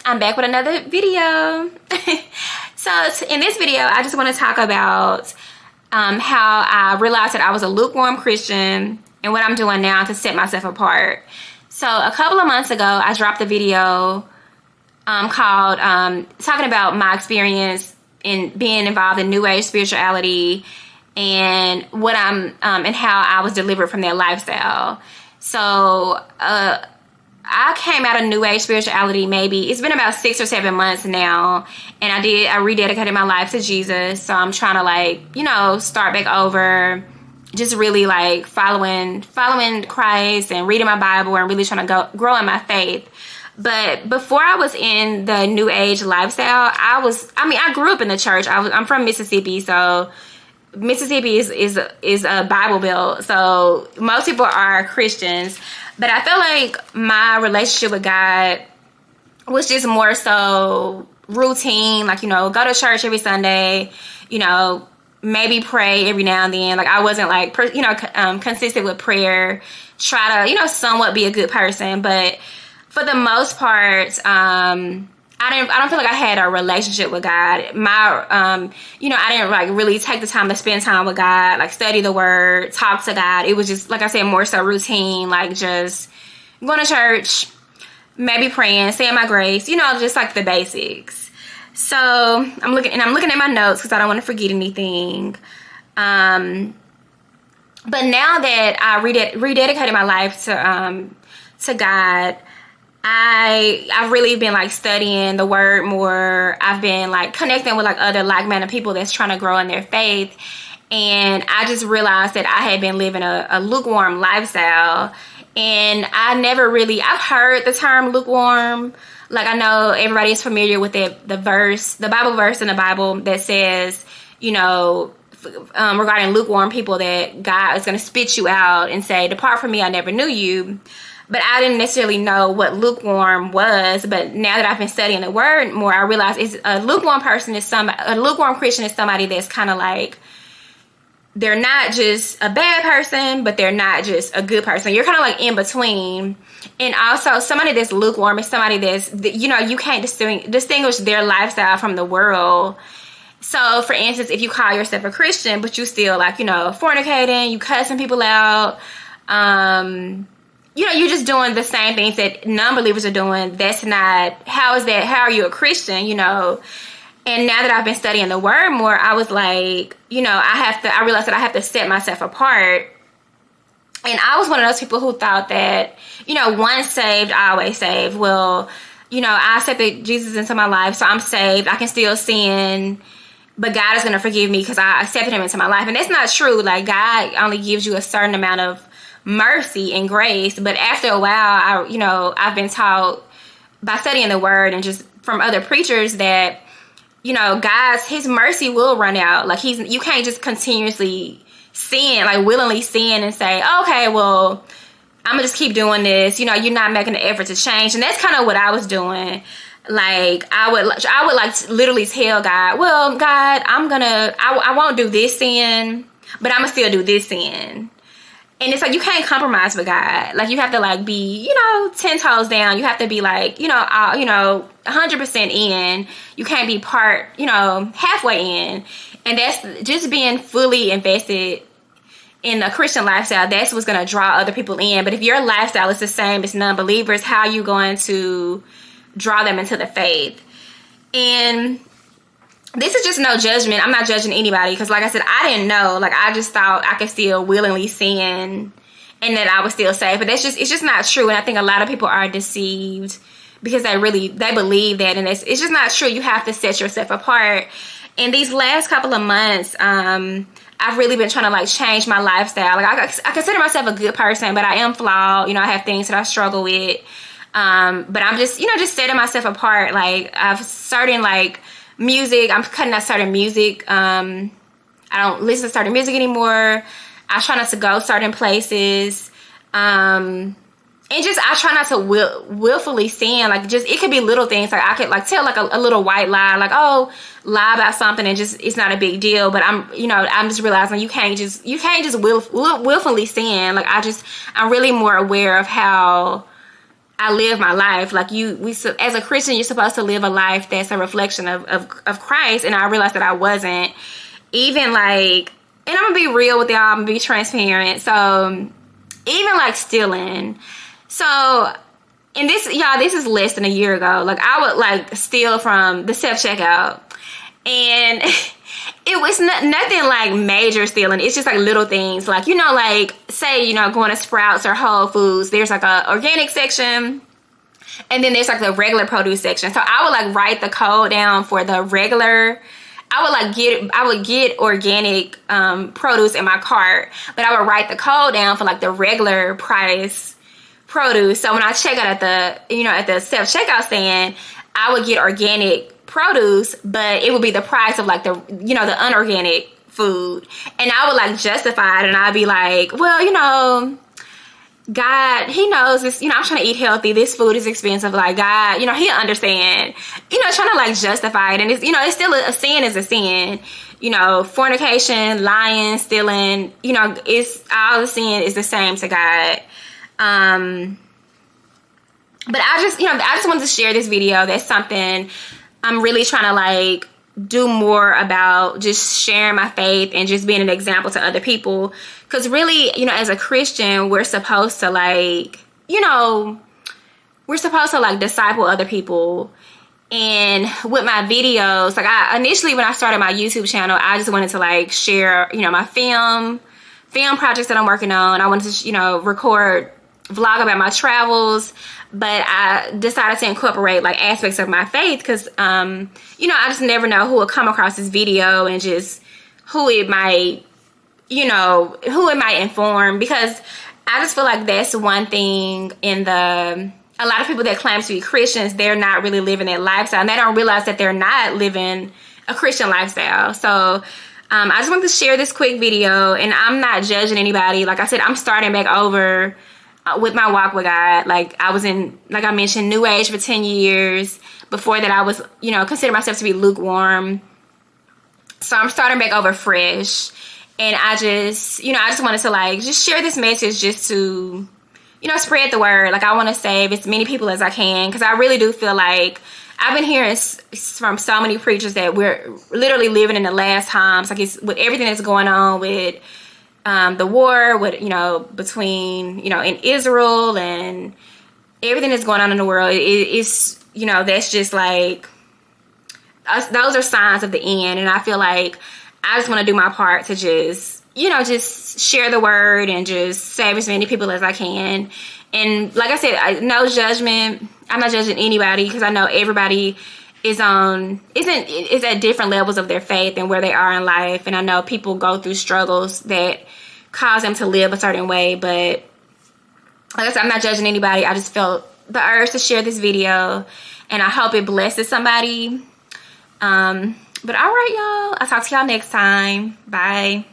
I'm back with another video. So in this video, I just want to talk about how I realized that I was a lukewarm Christian and what I'm doing now to set myself apart. So a couple of months ago, I dropped a video called talking about my experience in being involved in New Age spirituality and what and how I was delivered from that lifestyle. So I came out of New Age spirituality maybe, it's been about 6 or 7 months now, and I rededicated my life to Jesus. So I'm trying to start back over, just really like following Christ and reading my Bible and really trying to grow in my faith. But before I was in the New Age lifestyle, I grew up in the church. I'm from Mississippi, so Mississippi is a Bible Belt, so most people are Christians. But I feel like my relationship with God was just more so routine, go to church every Sunday, maybe pray every now and then. Like I wasn't consistent with prayer, try to, somewhat be a good person. But for the most part, I don't feel like I had a relationship with God. I didn't really take the time to spend time with God, study the word, talk to God. It was just, like I said, more so routine, just going to church, maybe praying, saying my grace, just the basics. So I'm looking at my notes because I don't want to forget anything. But now that I rededicated my life to God, I've really been studying the word more. I've been connecting with other like-minded people that's trying to grow in their faith. And I just realized that I had been living a lukewarm lifestyle. And I've heard the term lukewarm. I know everybody is familiar with the Bible verse in the Bible that says, regarding lukewarm people, that God is going to spit you out and say, "Depart from me, I never knew you." But I didn't necessarily know what lukewarm was. But now that I've been studying the word more, I realize a lukewarm Christian is somebody that's kind of they're not just a bad person, but they're not just a good person. You're kind of in between. And also somebody that's lukewarm is somebody that's, you can't distinguish their lifestyle from the world. So for instance, if you call yourself a Christian, but you still fornicating, you cussing people out, you're just doing the same things that non-believers are doing. How are you a Christian, And now that I've been studying the word more, I was I realized that I have to set myself apart. And I was one of those people who thought that, once saved, always saved. Well, I accepted Jesus into my life, so I'm saved. I can still sin, but God is going to forgive me because I accepted him into my life. And that's not true. God only gives you a certain amount of mercy and grace. But after a while, I've been taught by studying the word and just from other preachers that, his mercy will run out. You can't just continuously sin, willingly sin and say, okay, well, I'm gonna just keep doing this. You're not making an effort to change. And that's kind of what I was doing. I would literally tell God, well, God, I won't do this sin, but I'm gonna still do this sin. And it's you can't compromise with God. You have to be, 10 toes down. You have to be 100% in. You can't be halfway in. And that's just being fully invested in a Christian lifestyle. That's what's going to draw other people in. But if your lifestyle is the same as non-believers, how are you going to draw them into the faith? And this is just no judgment. I'm not judging anybody because, like I said, I didn't know. I just thought I could still willingly sin and that I was still safe. But it's just not true. And I think a lot of people are deceived because they believe that. And it's just not true. You have to set yourself apart. And these last couple of months, I've really been trying to change my lifestyle. I consider myself a good person, but I am flawed. I have things that I struggle with. But I'm just, just setting myself apart. I've started music. I'm cutting out certain music. I don't listen to certain music anymore. I try not to go certain places. And I try not to willfully sin. It could be little things. I could tell a little white lie, lie about something and just, it's not a big deal. But I'm just realizing you can't just willfully sin. I'm really more aware of how I live my life. Like as a Christian, you're supposed to live a life that's a reflection of Christ. And I realized that I wasn't. Even like, and I'm gonna be real with y'all, I'm gonna be transparent. So even like stealing. So, and this, y'all, this is less than a year ago. Like I would like steal from the self-checkout, and it was nothing like major stealing. It's just like little things. Like, you know, like say, you know, going to Sprouts or Whole Foods, there's like a organic section, and then there's like the regular produce section. So I would like write the code down for the regular. I would get organic produce in my cart, but I would write the code down for like the regular price produce. So when I check out at the self-checkout stand, I would get organic produce, but it would be the price of like the unorganic food. And I would like justify it, and I'd be like, well, you know, God, he knows this, you know, I'm trying to eat healthy. This food is expensive. Like, God, you know, he'll understand, you know, trying to like justify it. And it's, you know, it's still a sin is a sin, you know, fornication, lying, stealing, you know, it's all the sin is the same to God. But I just wanted to share this video. That's something I'm really trying to like do more about, just sharing my faith and just being an example to other people. Because really, you know, as a Christian, we're supposed to like, you know, we're supposed to like disciple other people. And with my videos, like initially when I started my YouTube channel, I just wanted to like share, you know, my film projects that I'm working on. I wanted to, you know, vlog about my travels, but I decided to incorporate like aspects of my faith because, you know, I just never know who will come across this video and just who it might inform, because I just feel like that's one thing a lot of people that claim to be Christians, they're not really living that lifestyle, and they don't realize that they're not living a Christian lifestyle. So I just wanted to share this quick video, and I'm not judging anybody. Like I said, I'm starting back over with my walk with God. Like I was in, like I mentioned, New Age for 10 years. Before that, I was, you know, consider myself to be lukewarm. So I'm starting back over fresh. And I just wanted to like, just share this message just to, you know, spread the word. Like I want to save as many people as I can. Because I really do feel like I've been hearing from so many preachers that we're literally living in the last times. Like it's with everything that's going on with the war, with, you know, between, you know, in Israel and everything that's going on in the world. It's, you know, that's just like, those are signs of the end. And I feel like I just want to do my part to just, you know, just share the word and just save as many people as I can. And like I said, no judgment. I'm not judging anybody, because I know everybody is at different levels of their faith and where they are in life. And I know people go through struggles that cause them to live a certain way. But like I said, I'm not judging anybody. I just felt the urge to share this video, and I hope it blesses somebody. But all right, y'all. I'll talk to y'all next time. Bye.